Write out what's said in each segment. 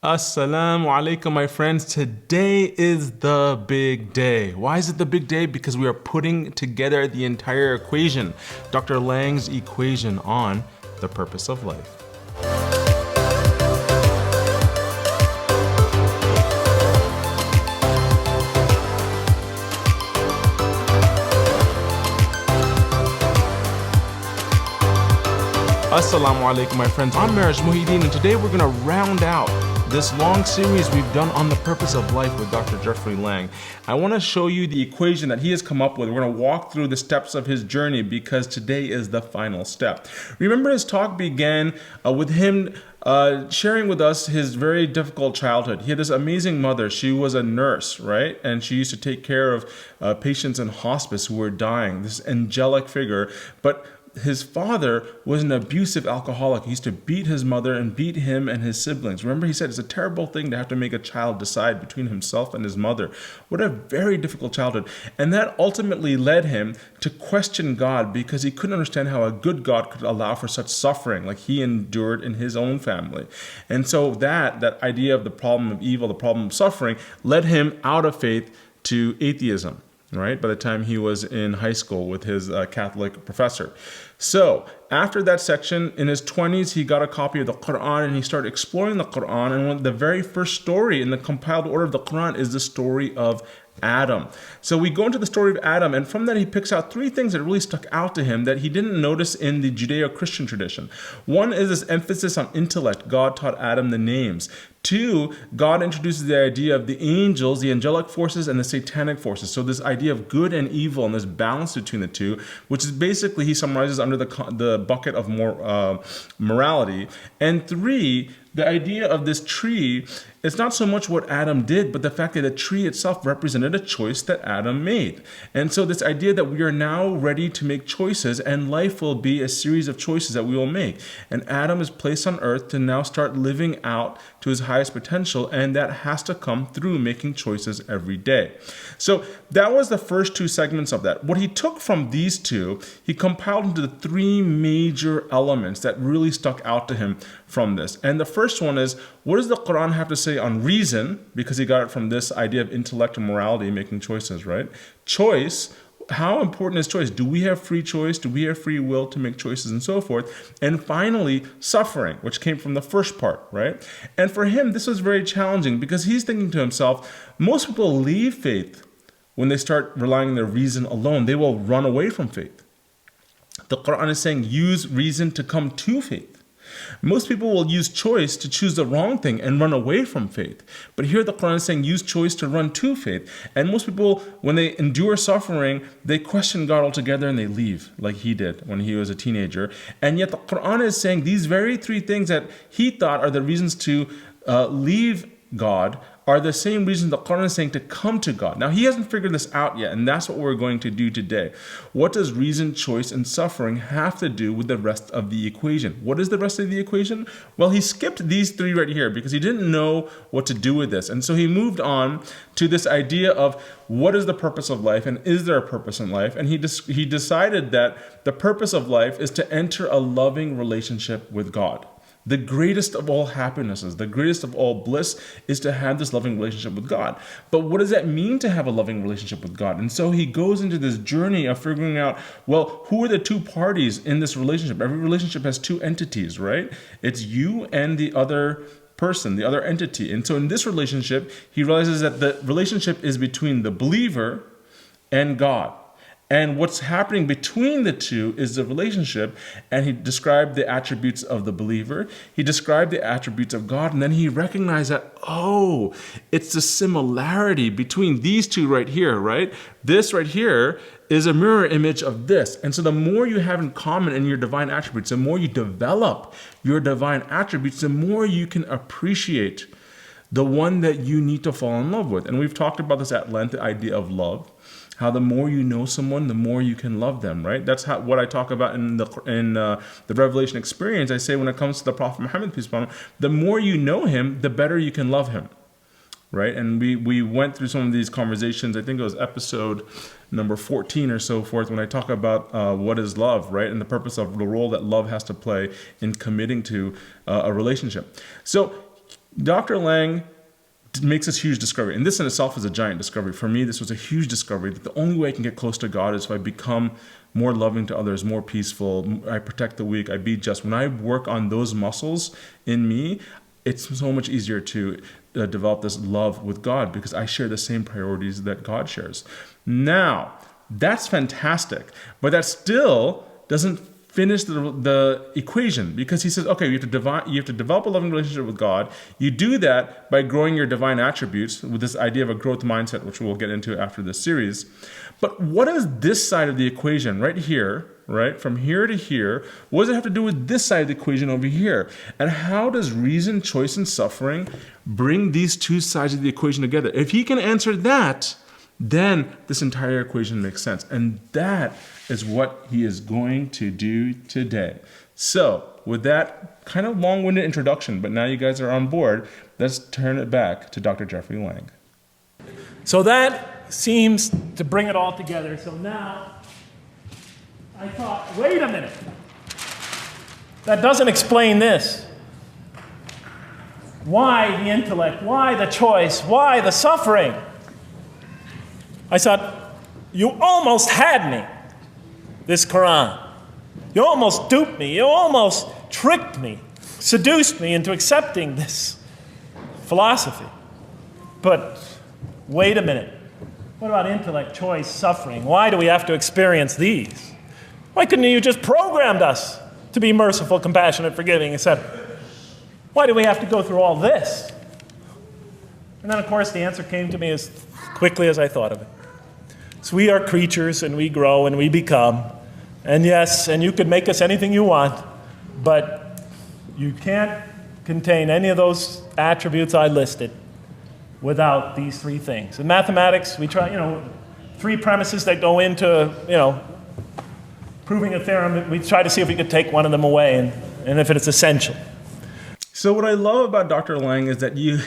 Assalamu alaikum, my friends. Today is the big day. Why is it the big day? Because we are putting together the entire equation, Dr. Lang's equation on the purpose of life. Assalamu alaikum, my friends. I'm Maraj Muhyiddin, and today we're going to round out this long series we've done on the purpose of life with Dr. Jeffery Lang. I want to show you the equation that he has come up with. We're going to walk through the steps of his journey because today is the final step. Remember, his talk began with him sharing with us his very difficult childhood. He had this amazing mother. She was a nurse, right? And she used to take care of patients in hospice who were dying, this angelic figure. But his father was an abusive alcoholic. He used to beat his mother and beat him and his siblings. Remember, he said it's a terrible thing to have to make a child decide between himself and his mother. What a very difficult childhood. And that ultimately led him to question God because he couldn't understand how a good God could allow for such suffering like he endured in his own family. And so that idea of the problem of evil, the problem of suffering, led him out of faith to atheism. Right, by the time he was in high school with his Catholic professor. So after that section, in his 20s, he got a copy of the Qur'an and he started exploring the Qur'an. And the very first story in the compiled order of the Qur'an is the story of Adam. So we go into the story of Adam, and from that he picks out three things that really stuck out to him that he didn't notice in the Judeo-Christian tradition. One is this emphasis on intellect. God taught Adam the names. Two, God introduces the idea of the angels, the angelic forces, and the satanic forces. So this idea of good and evil and this balance between the two, which is basically, he summarizes under the bucket of morality. And three, the idea of this tree is not so much what Adam did, but the fact that the tree itself represented a choice that Adam made. And so this idea that we are now ready to make choices, and life will be a series of choices that we will make. And Adam is placed on earth to now start living out to his highest potential, and that has to come through making choices every day. So that was the first two segments of that. What he took from these two, he compiled into the three major elements that really stuck out to him from this. And the first one is, what does the Quran have to say on reason? Because he got it from this idea of intellect and morality, making choices, right? Choice. How important is choice? Do we have free choice? Do we have free will to make choices and so forth? And finally, suffering, which came from the first part, right? And for him, this was very challenging because he's thinking to himself, most people leave faith when they start relying on their reason alone. They will run away from faith. The Quran is saying, use reason to come to faith. Most people will use choice to choose the wrong thing and run away from faith. But here the Quran is saying use choice to run to faith. And most people, when they endure suffering, they question God altogether and they leave, like he did when he was a teenager. And yet the Quran is saying these very three things that he thought are the reasons to leave God are the same reason the Quran is saying to come to God. Now, he hasn't figured this out yet, and that's what we're going to do today. What does reason, choice, and suffering have to do with the rest of the equation? What is the rest of the equation? Well, he skipped these three right here because he didn't know what to do with this. And so he moved on to this idea of what is the purpose of life and is there a purpose in life? And he decided that the purpose of life is to enter a loving relationship with God. The greatest of all happinesses, the greatest of all bliss is to have this loving relationship with God. But what does that mean to have a loving relationship with God? And so he goes into this journey of figuring out, well, who are the two parties in this relationship? Every relationship has two entities, right? It's you and the other person, the other entity. And so in this relationship, he realizes that the relationship is between the believer and God. And what's happening between the two is the relationship. And he described the attributes of the believer. He described the attributes of God. And then he recognized that, oh, it's the similarity between these two right here, right? This right here is a mirror image of this. And so the more you have in common in your divine attributes, the more you develop your divine attributes, the more you can appreciate the one that you need to fall in love with. And we've talked about this at length, the idea of love. How the more you know someone, the more you can love them, right? That's what I talk about in the Revelation experience. I say when it comes to the Prophet Muhammad, peace be upon him, the more you know him, the better you can love him, right? And we went through some of these conversations. I think it was episode number 14 or so forth when I talk about what is love, right? And the purpose of the role that love has to play in committing to a relationship. So Dr. Lang makes this huge discovery, and this in itself is a giant discovery. For me, this was a huge discovery that the only way I can get close to God is if I become more loving to others, more peaceful, I protect the weak, I be just. When I work on those muscles in me, it's so much easier to develop this love with God because I share the same priorities that God shares. Now, that's fantastic, but that still doesn't finish the equation, because he says, okay, you have to develop a loving relationship with God. You do that by growing your divine attributes with this idea of a growth mindset, which we'll get into after this series. But what does this side of the equation right here, right, from here to here, what does it have to do with this side of the equation over here? And how does reason, choice, and suffering bring these two sides of the equation together? If he can answer that, then this entire equation makes sense. And that is what he is going to do today. So with that kind of long-winded introduction, but now you guys are on board, let's turn it back to Dr. Jeffery Lang. So that seems to bring it all together. So now I thought, wait a minute. That doesn't explain this. Why the intellect? Why the choice? Why the suffering? I thought, you almost had me, this Qur'an. You almost duped me. You almost tricked me, seduced me into accepting this philosophy. But wait a minute. What about intellect, choice, suffering? Why do we have to experience these? Why couldn't you just programmed us to be merciful, compassionate, forgiving, etc.? Why do we have to go through all this? And then, of course, the answer came to me as quickly as I thought of it. So we are creatures, and we grow, and we become. And yes, and you could make us anything you want, but you can't contain any of those attributes I listed without these three things. In mathematics, we try, three premises that go into, proving a theorem. We try to see if we could take one of them away, and if it's essential. So what I love about Dr. Lang is that you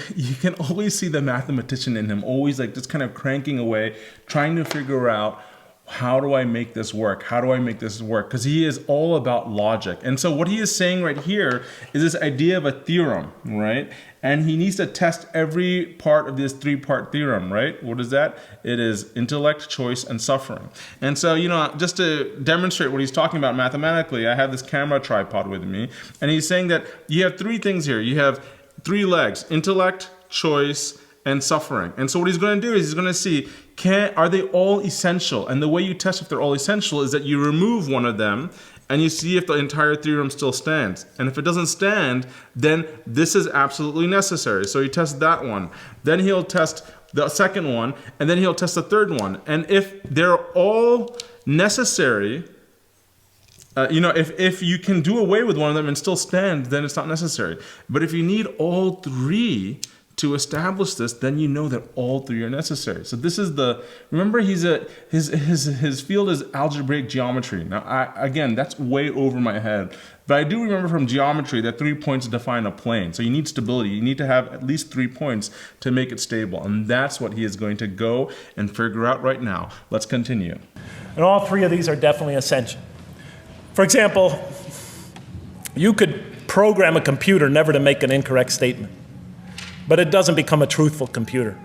can always see the mathematician in him, always like just kind of cranking away, trying to figure out, how do I make this work? How do I make this work? Because he is all about logic. And so what he is saying right here is this idea of a theorem, right? And he needs to test every part of this three-part theorem, right? What is that? It is intellect, choice, and suffering. And so, just to demonstrate what he's talking about mathematically, I have this camera tripod with me, and he's saying that you have three things here. You have three legs: intellect, choice, and suffering. And so what he's going to do is he's going to see, are they all essential? And the way you test if they're all essential is that you remove one of them and you see if the entire theorem still stands. And if it doesn't stand, then this is absolutely necessary. So he tests that one. Then he'll test the second one, and then he'll test the third one. And if they're all necessary, if you can do away with one of them and still stand, then it's not necessary. But if you need all three to establish this, then you know that all three are necessary. So this is remember his field is algebraic geometry. Now, again, that's way over my head. But I do remember from geometry that 3 points define a plane. So you need stability. You need to have at least 3 points to make it stable. And that's what he is going to go and figure out right now. Let's continue. And all three of these are definitely essential. For example, you could program a computer never to make an incorrect statement, but it doesn't become a truthful computer.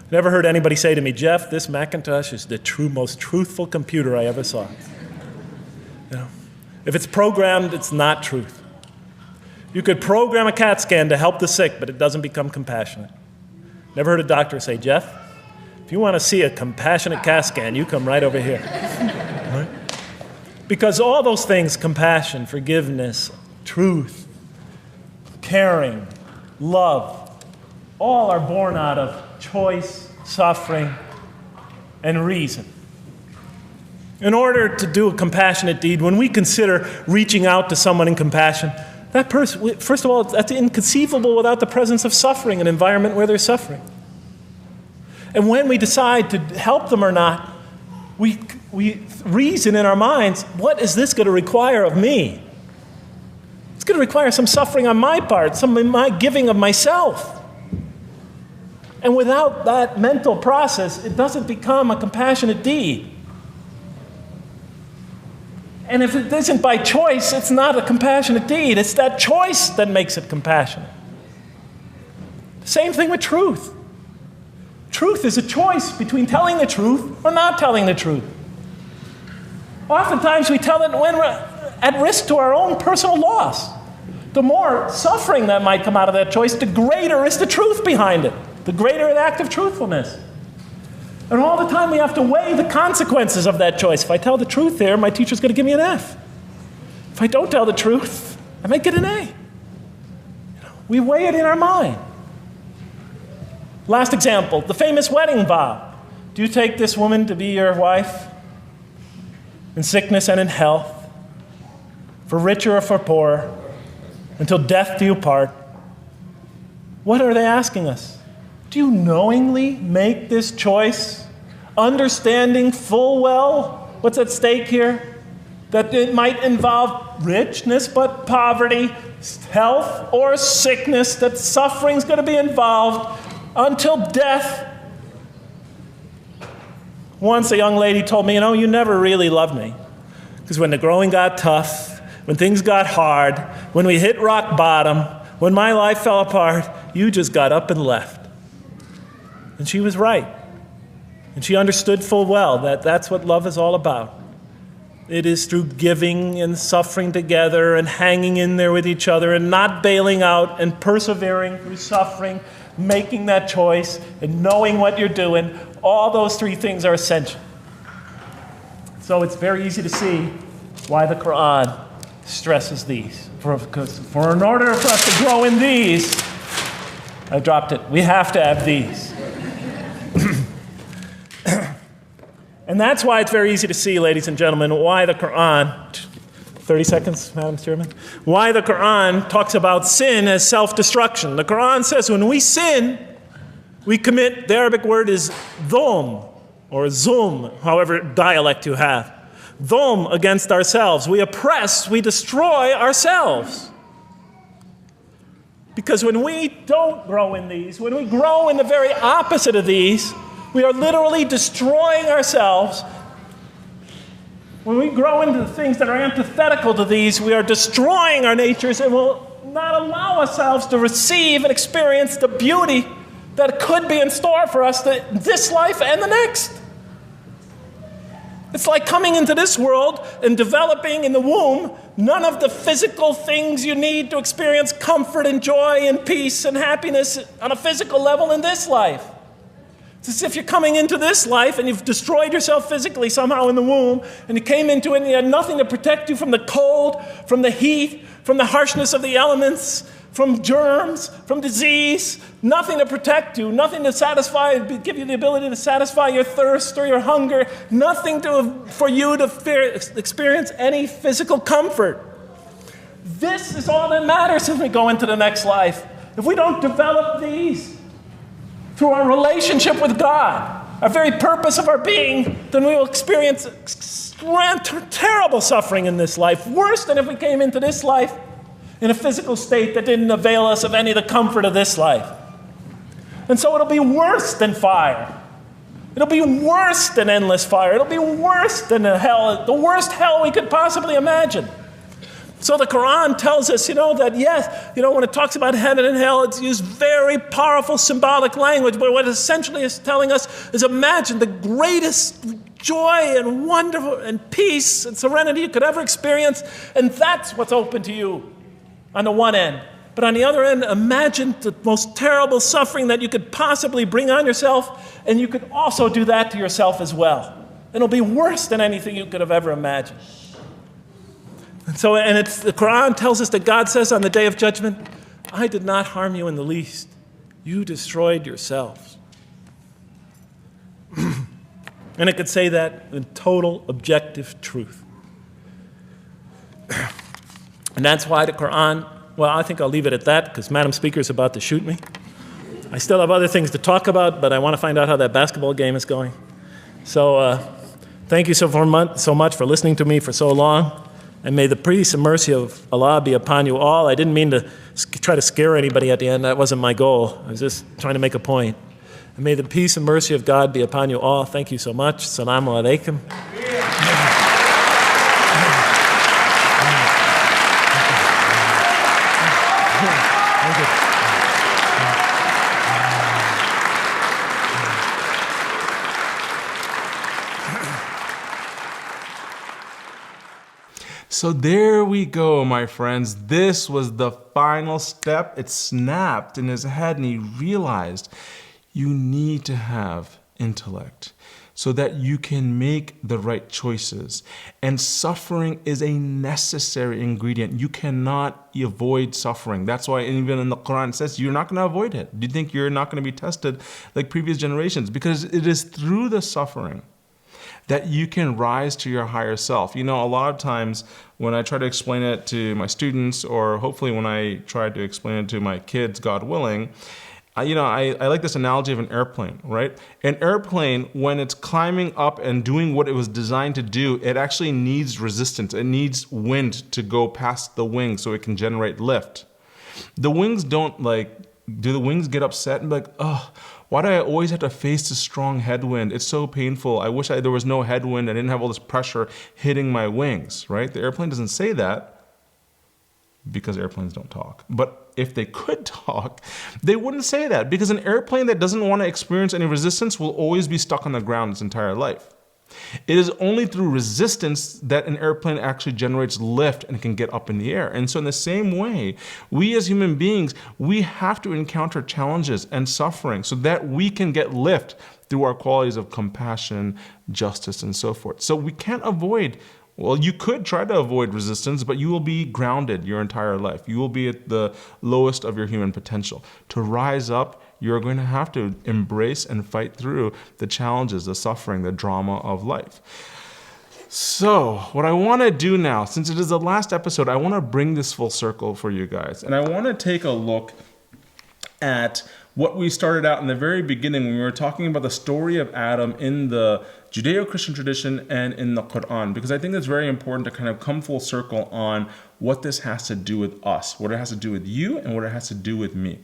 Never heard anybody say to me, Jeff, this Macintosh is the most truthful computer I ever saw. If it's programmed, it's not truth. You could program a CAT scan to help the sick, but it doesn't become compassionate. Never heard a doctor say, Jeff, if you want to see a compassionate CAT scan, you come right over here. Right? Because all those things, compassion, forgiveness, truth, caring, love, all are born out of choice, suffering, and reason. In order to do a compassionate deed, when we consider reaching out to someone in compassion, that person, first of all, that's inconceivable without the presence of suffering, an environment where there's suffering. And when we decide to help them or not, we reason in our minds, what is this going to require of me? It's going to require some suffering on my part, some of my giving of myself. And without that mental process, it doesn't become a compassionate deed. And if it isn't by choice, it's not a compassionate deed. It's that choice that makes it compassionate. Same thing with truth. Truth is a choice between telling the truth or not telling the truth. Oftentimes we tell it when we're at risk to our own personal loss. The more suffering that might come out of that choice, the greater is the truth behind it, the greater the act of truthfulness. And all the time we have to weigh the consequences of that choice. If I tell the truth here, my teacher's going to give me an F. If I don't tell the truth, I might get an A. We weigh it in our mind. Last example, the famous wedding vow. Do you take this woman to be your wife in sickness and in health, for richer or for poorer, until death do you part? What are they asking us? Do you knowingly make this choice, understanding full well what's at stake here? That it might involve richness but poverty, health or sickness, that suffering's going to be involved until death. Once a young lady told me, you never really loved me. Because when the growing got tough, when things got hard, when we hit rock bottom, when my life fell apart, you just got up and left. And she was right. And she understood full well that that's what love is all about. It is through giving and suffering together and hanging in there with each other and not bailing out and persevering through suffering, making that choice and knowing what you're doing. All those three things are essential. So it's very easy to see why the Qur'an stresses these. For in order for us to grow in these, I dropped it, we have to have these. And that's why it's very easy to see, ladies and gentlemen, why the Qur'an, 30 seconds, Madam Chairman, why the Qur'an talks about sin as self-destruction. The Qur'an says when we sin, we commit, the Arabic word is dhulm, or zum, however dialect you have. Dhulm against ourselves. We oppress, we destroy ourselves. Because when we don't grow in these, when we grow in the very opposite of these, we are literally destroying ourselves. When we grow into the things that are antithetical to these, we are destroying our natures and will not allow ourselves to receive and experience the beauty that could be in store for us this life and the next. It's like coming into this world and developing in the womb none of the physical things you need to experience comfort and joy and peace and happiness on a physical level in this life. It's as if you're coming into this life and you've destroyed yourself physically somehow in the womb, and you came into it and you had nothing to protect you from the cold, from the heat, from the harshness of the elements, from germs, from disease, nothing to protect you, nothing to satisfy, give you the ability to satisfy your thirst or your hunger, nothing for you to experience any physical comfort. This is all that matters as we go into the next life. If we don't develop these through our relationship with God, our very purpose of our being, then we will experience terrible suffering in this life, worse than if we came into this life in a physical state that didn't avail us of any of the comfort of this life. And so it'll be worse than fire. It'll be worse than endless fire. It'll be worse than the worst hell we could possibly imagine. So the Quran tells us, that yes, when it talks about heaven and hell, it's used very powerful symbolic language, but what it essentially is telling us is imagine the greatest joy and wonder and peace and serenity you could ever experience, and that's what's open to you on the one end. But on the other end, imagine the most terrible suffering that you could possibly bring on yourself, and you could also do that to yourself as well. It'll be worse than anything you could have ever imagined. And the Quran tells us that God says on the Day of Judgment, I did not harm you in the least. You destroyed yourselves. And it could say that in total objective truth. And that's why the Quran, well, I think I'll leave it at that because Madam Speaker is about to shoot me. I still have other things to talk about, but I want to find out how that basketball game is going. So thank you so much for listening to me for so long. And may the peace and mercy of Allah be upon you all. I didn't mean to try to scare anybody at the end. That wasn't my goal. I was just trying to make a point. And may the peace and mercy of God be upon you all. Thank you so much. Assalamu alaikum. So there we go, my friends. This was the final step. It snapped in his head and he realized you need to have intellect so that you can make the right choices. And suffering is a necessary ingredient. You cannot avoid suffering. That's why even in the Quran it says you're not going to avoid it. Do you think you're not going to be tested like previous generations? Because it is through the suffering that you can rise to your higher self. You know, a lot of times when I try to explain it to my students, or hopefully when I try to explain it to my kids, God willing, I like this analogy of an airplane, right? An airplane, when it's climbing up and doing what it was designed to do, it actually needs resistance. It needs wind to go past the wings so it can generate lift. The wings don't do the wings get upset and be like, oh, why do I always have to face this strong headwind? It's so painful. I wish there was no headwind. I didn't have all this pressure hitting my wings, right? The airplane doesn't say that because airplanes don't talk. But if they could talk, they wouldn't say that, because an airplane that doesn't want to experience any resistance will always be stuck on the ground its entire life. It is only through resistance that an airplane actually generates lift and can get up in the air. And so in the same way, we as human beings, we have to encounter challenges and suffering so that we can get lift through our qualities of compassion, justice, and so forth. So we can't avoid, well, you could try to avoid resistance, but you will be grounded your entire life. You will be at the lowest of your human potential. To rise up, you're going to have to embrace and fight through the challenges, the suffering, the drama of life. So what I want to do now, since it is the last episode, I want to bring this full circle for you guys. And I want to take a look at what we started out in the very beginning when we were talking about the story of Adam in the Judeo-Christian tradition and in the Qur'an, because I think it's very important to kind of come full circle on what this has to do with us, what it has to do with you, and what it has to do with me.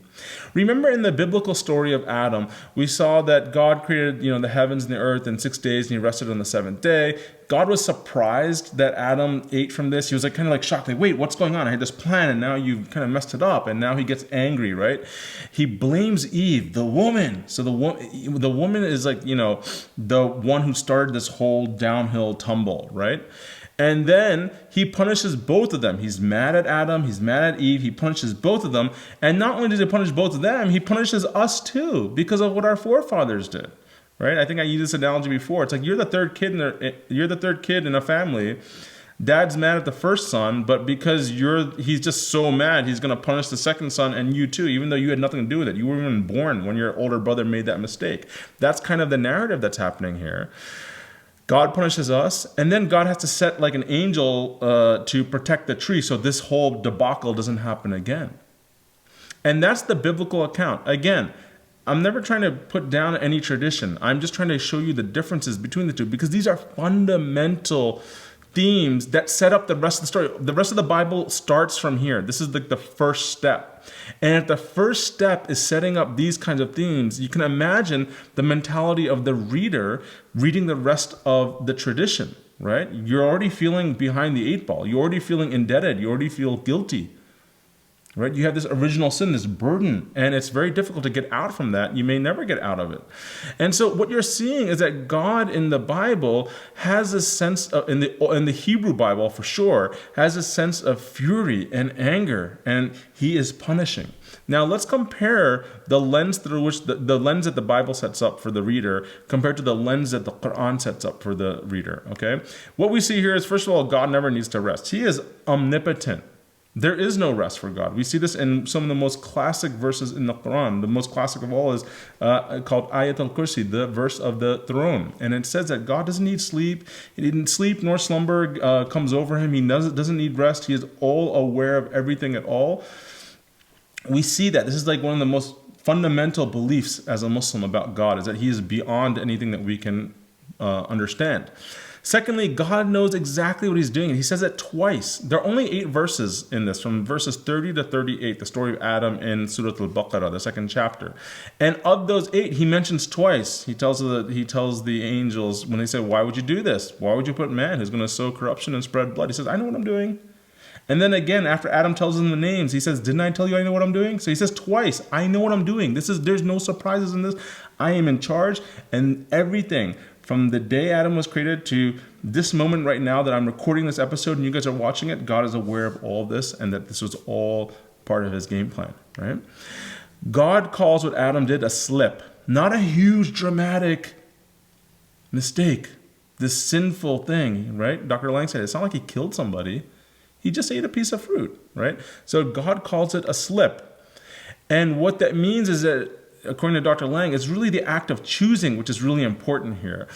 Remember in the biblical story of Adam, we saw that God created, the heavens and the earth in 6 days, and he rested on the seventh day. God was surprised that Adam ate from this. He was kind of shocked, wait, what's going on? I had this plan, and now you've kind of messed it up, and now he gets angry, right? He blames Eve, the woman. So the woman is the one who started this whole downhill tumble, right? And then he punishes both of them. He's mad at Adam, he's mad at Eve, he punishes both of them. And not only does he punish both of them, he punishes us too, because of what our forefathers did. Right? I think I used this analogy before. It's you're the third kid in a family. Dad's mad at the first son, but because he's just so mad, he's going to punish the second son and you too, even though you had nothing to do with it. You weren't even born when your older brother made that mistake. That's kind of the narrative that's happening here. God punishes us, and then God has to set an angel to protect the tree so this whole debacle doesn't happen again. And that's the biblical account. Again, I'm never trying to put down any tradition. I'm just trying to show you the differences between the two, because these are fundamental themes that set up the rest of the story. The rest of the Bible starts from here. This is the first step. And if the first step is setting up these kinds of themes, you can imagine the mentality of the reader reading the rest of the tradition, right? You're already feeling behind the eight ball. You're already feeling indebted. You already feel guilty. Right? You have this original sin, this burden, and it's very difficult to get out from that. You may never get out of it. And so what you're seeing is that God in the Bible has a sense of, in the Hebrew Bible for sure, has a sense of fury and anger, and he is punishing. Now let's compare the lens through which the lens that the Bible sets up for the reader compared to the lens that the Qur'an sets up for the reader, okay? What we see here is, first of all, God never needs to rest. He is omnipotent. There is no rest for God. We see this in some of the most classic verses in the Quran. The most classic of all is called Ayat al-Kursi, the verse of the throne. And it says that God doesn't need sleep. He didn't sleep nor slumber comes over him. He doesn't need rest. He is all aware of everything at all. We see that. This is one of the most fundamental beliefs as a Muslim about God, is that he is beyond anything that we can understand. Secondly, God knows exactly what he's doing. And he says it twice. There are only 8 verses in this, from verses 30 to 38, the story of Adam in Surah Al-Baqarah, the 2nd chapter. And of those 8, he mentions twice. He tells the angels, when they say, why would you do this? Why would you put man who's going to sow corruption and spread blood? He says, I know what I'm doing. And then again, after Adam tells them the names, he says, didn't I tell you I know what I'm doing? So he says twice, I know what I'm doing. There's no surprises in this. I am in charge, and everything From the day Adam was created to this moment right now that I'm recording this episode and you guys are watching it, God is aware of all of this and that this was all part of his game plan, right? God calls what Adam did a slip, not a huge dramatic mistake, this sinful thing, right? Dr. Lang said it's not like he killed somebody. He just ate a piece of fruit, right? So God calls it a slip. And what that means is that, according to Dr. Lang, it's really the act of choosing, which is really important here.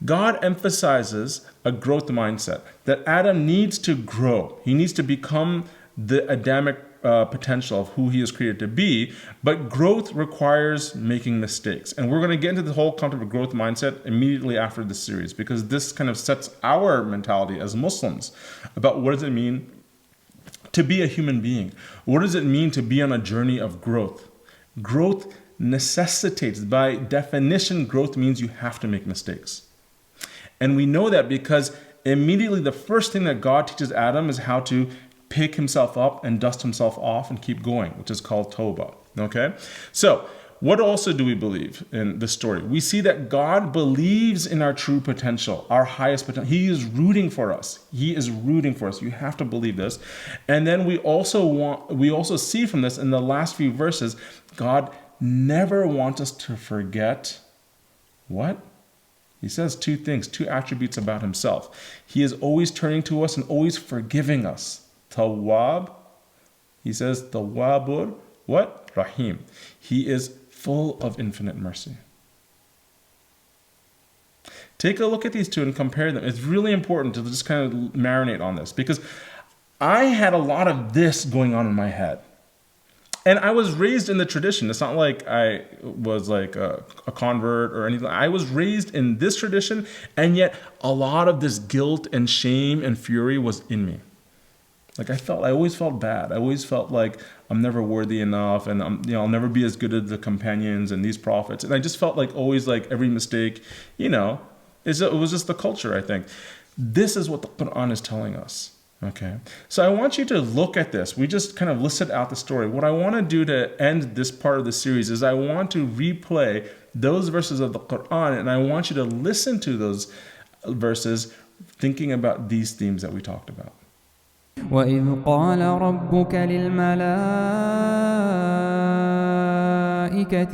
God emphasizes a growth mindset, that Adam needs to grow. He needs to become the Adamic potential of who he is created to be, but growth requires making mistakes. And we're going to get into the whole concept of growth mindset immediately after this series, because this kind of sets our mentality as Muslims about what does it mean to be a human being? What does it mean to be on a journey of growth? Growth necessitates, by definition, growth means you have to make mistakes. And we know that because immediately the first thing that God teaches Adam is how to pick himself up and dust himself off and keep going, which is called Tawbah. Okay? So, what also do we believe in this story? We see that God believes in our true potential, our highest potential. He is rooting for us. He is rooting for us. You have to believe this. And then we also see from this in the last few verses, God never wants us to forget what? He says two things, two attributes about himself. He is always turning to us and always forgiving us. Tawwab, he says, Tawwabur, what? Rahim. He is full of infinite mercy. Take a look at these two and compare them. It's really important to just kind of marinate on this, because I had a lot of this going on in my head. And I was raised in the tradition. It's not like I was like a convert or anything. I was raised in this tradition, and yet a lot of this guilt and shame and fury was in me. Like I always felt bad. I always felt like I'm never worthy enough, and I'll never be as good as the companions and these prophets. And I just felt like always like every mistake, it was just the culture, I think. This is what the Qur'an is telling us. Okay, so I want you to look at this. We just kind of listed out the story. What I want to do to end this part of the series is I want to replay those verses of the Qur'an, and I want you to listen to those verses thinking about these themes that we talked about. وَإِذْ قَالَ رَبُّكَ لِلْمَلَائِكَةِ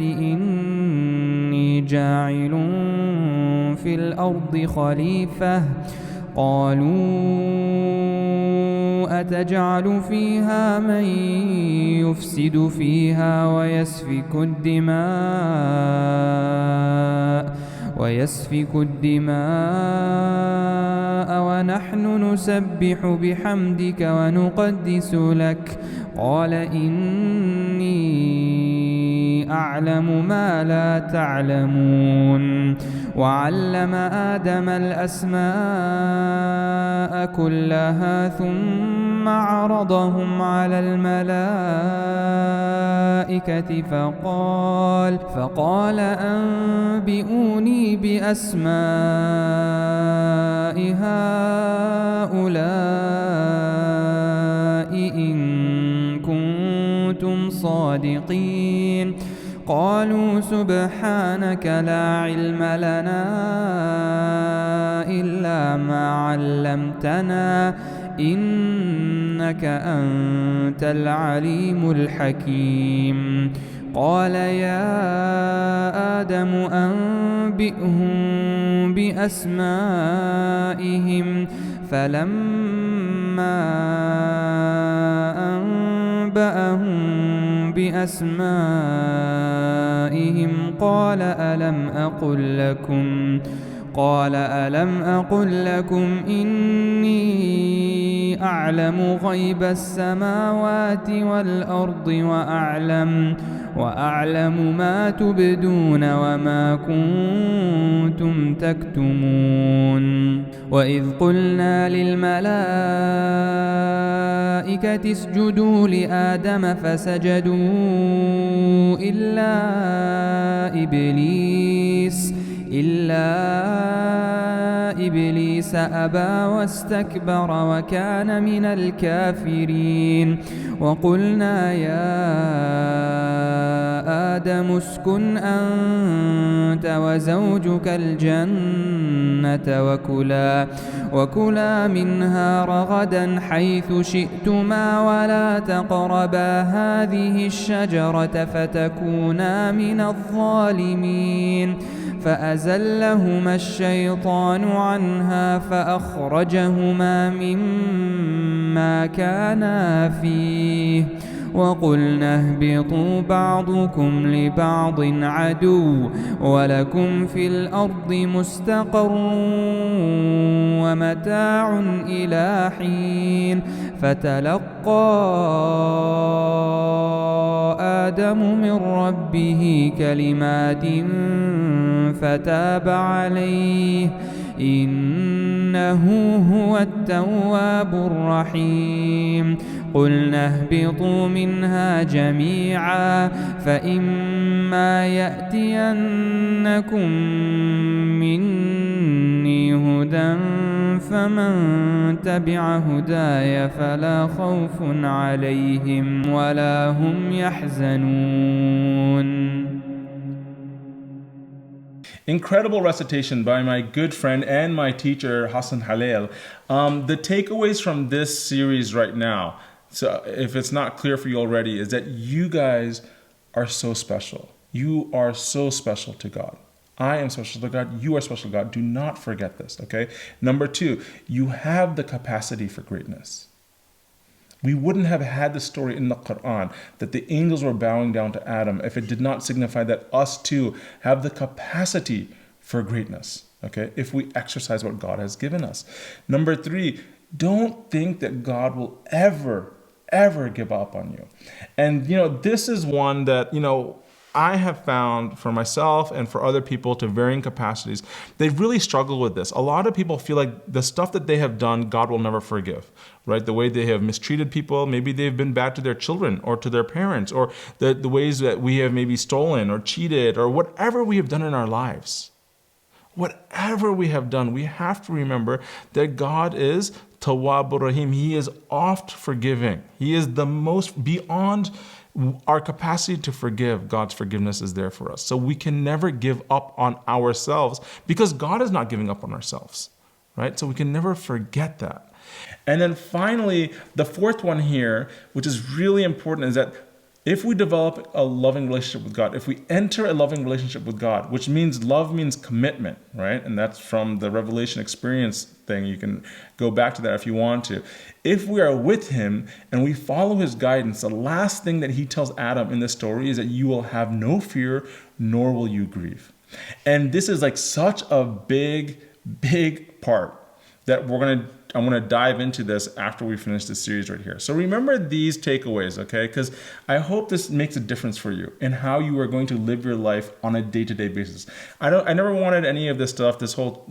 إِنِّي جَاعِلٌ فِي الْأَرْضِ خَلِيفَةً قالوا أتجعل فيها من يفسد فيها ويسفك الدماء ونحن نسبح بحمدك ونقدس لك قال إني أعلم ما لا تعلمون وعلم آدم الأسماء كلها ثم عرضهم على الملائكة فقال أنبئوني بأسماء هؤلاء إن كنتم صادقين قالوا سبحانك لا علم لنا إلا ما علمتنا إنك أنت العليم الحكيم قال يا آدم أنبئهم بأسمائهم فلما أنبأهم بأسمائهم قال ألم أقل لكم إني أعلم غيب السماوات والأرض وأعلم ما تبدون وما كنتم تكتمون وإذ قلنا للملائكة اسجدوا لآدم فسجدوا إلا إبليس أبى واستكبر وكان من الكافرين وقلنا يا آدم اسكن أنت وزوجك الجنة وكلا منها رغدا حيث شئتما ولا تقربا هذه الشجرة فتكونا من الظالمين فأزلهما الشيطان عنها فأخرجهما مما كانا فيه وقلنا اهبطوا بعضكم لبعض عدو ولكم في الأرض مستقر ومتاع إلى حين فتلقى آدم من ربه كلمات فتاب عليه إنه هو التواب الرحيم قلنا اهبطوا منها جميعا فإما يأتينكم مني هدى فمن تبع هداي فلا خوف عليهم ولا هم يحزنون. Incredible recitation by my good friend and my teacher, Hassan Hlayhel. The takeaways from this series right now, so if it's not clear for you already, is that you guys are so special. You are so special to God. I am special to God. You are special to God. Do not forget this, okay? Number two, you have the capacity for greatness. We wouldn't have had the story in the Qur'an that the angels were bowing down to Adam if it did not signify that us too have the capacity for greatness, okay? If we exercise what God has given us. Number three, don't think that God will ever give up on you. And, this is one that, I have found for myself and for other people to varying capacities, they really struggle with this. A lot of people feel like the stuff that they have done, God will never forgive, right? The way they have mistreated people, maybe they've been bad to their children or to their parents, or the ways that we have maybe stolen or cheated or whatever we have done in our lives. Whatever we have done, we have to remember that God is Tawwabur Rahim. He is oft forgiving. He is the most beyond our capacity to forgive. God's forgiveness is there for us. So we can never give up on ourselves because God is not giving up on ourselves, right? So we can never forget that. And then finally, the fourth one here, which is really important, is that if we develop a loving relationship with God, if we enter a loving relationship with God, which means love means commitment, right? And that's from the Revelation experience thing. You can go back to that if you want to. If we are with him and we follow his guidance, the last thing that he tells Adam in this story is that you will have no fear, nor will you grieve. And this is like such a big part that I'm going to dive into this after we finish this series right here. So remember these takeaways, okay? Because I hope this makes a difference for you in how you are going to live your life on a day-to-day basis. I never wanted any of this stuff, this whole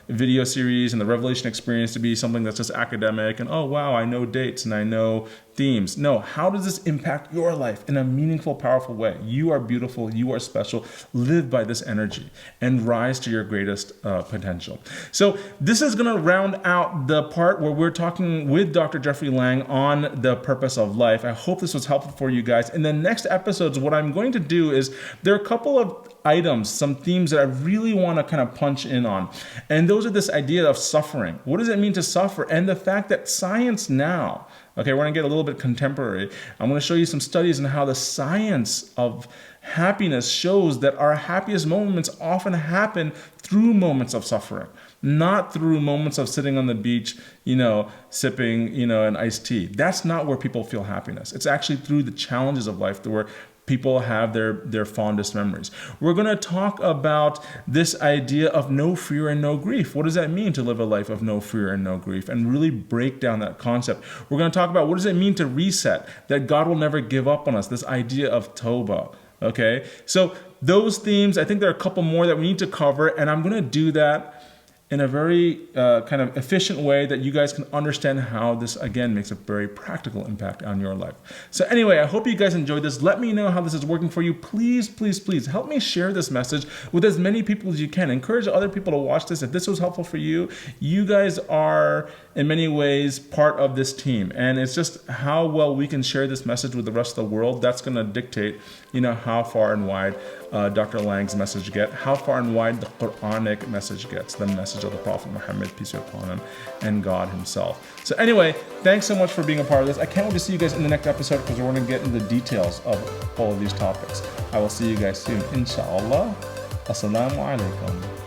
video series and the Revelation experience to be something that's just academic and, oh, wow, I know dates and I know themes. No, how does this impact your life in a meaningful, powerful way? You are beautiful. You are special. Live by this energy and rise to your greatest potential. So this is going to round out the part where we're talking with Dr. Jeffery Lang on the purpose of life. I hope this was helpful for you guys. In the next episodes, what I'm going to do is there are a couple of items, some themes that I really want to kind of punch in on. And those are this idea of suffering. What does it mean to suffer? And the fact that science now, okay, we're going to get a little bit contemporary. I'm going to show you some studies on how the science of happiness shows that our happiest moments often happen through moments of suffering, not through moments of sitting on the beach, sipping, an iced tea. That's not where people feel happiness. It's actually through the challenges of life where people have their fondest memories. We're going to talk about this idea of no fear and no grief. What does that mean to live a life of no fear and no grief? And really break down that concept. We're going to talk about what does it mean to reset, that God will never give up on us, this idea of Tawbah. Okay, so those themes, I think there are a couple more that we need to cover, and I'm going to do that in a very kind of efficient way that you guys can understand how this, again, makes a very practical impact on your life. So anyway, I hope you guys enjoyed this. Let me know how this is working for you. Please, please, please help me share this message with as many people as you can. Encourage other people to watch this. If this was helpful for you, you guys are in many ways part of this team. And it's just how well we can share this message with the rest of the world. That's going to dictate, how far and wide Dr. Lang's message gets, how far and wide the Quranic message gets, the message of the Prophet Muhammad, peace be upon him, and God himself. So anyway, thanks so much for being a part of this. I can't wait to see you guys in the next episode because we're going to get into the details of all of these topics. I will see you guys soon, inshallah. Assalamu alaikum.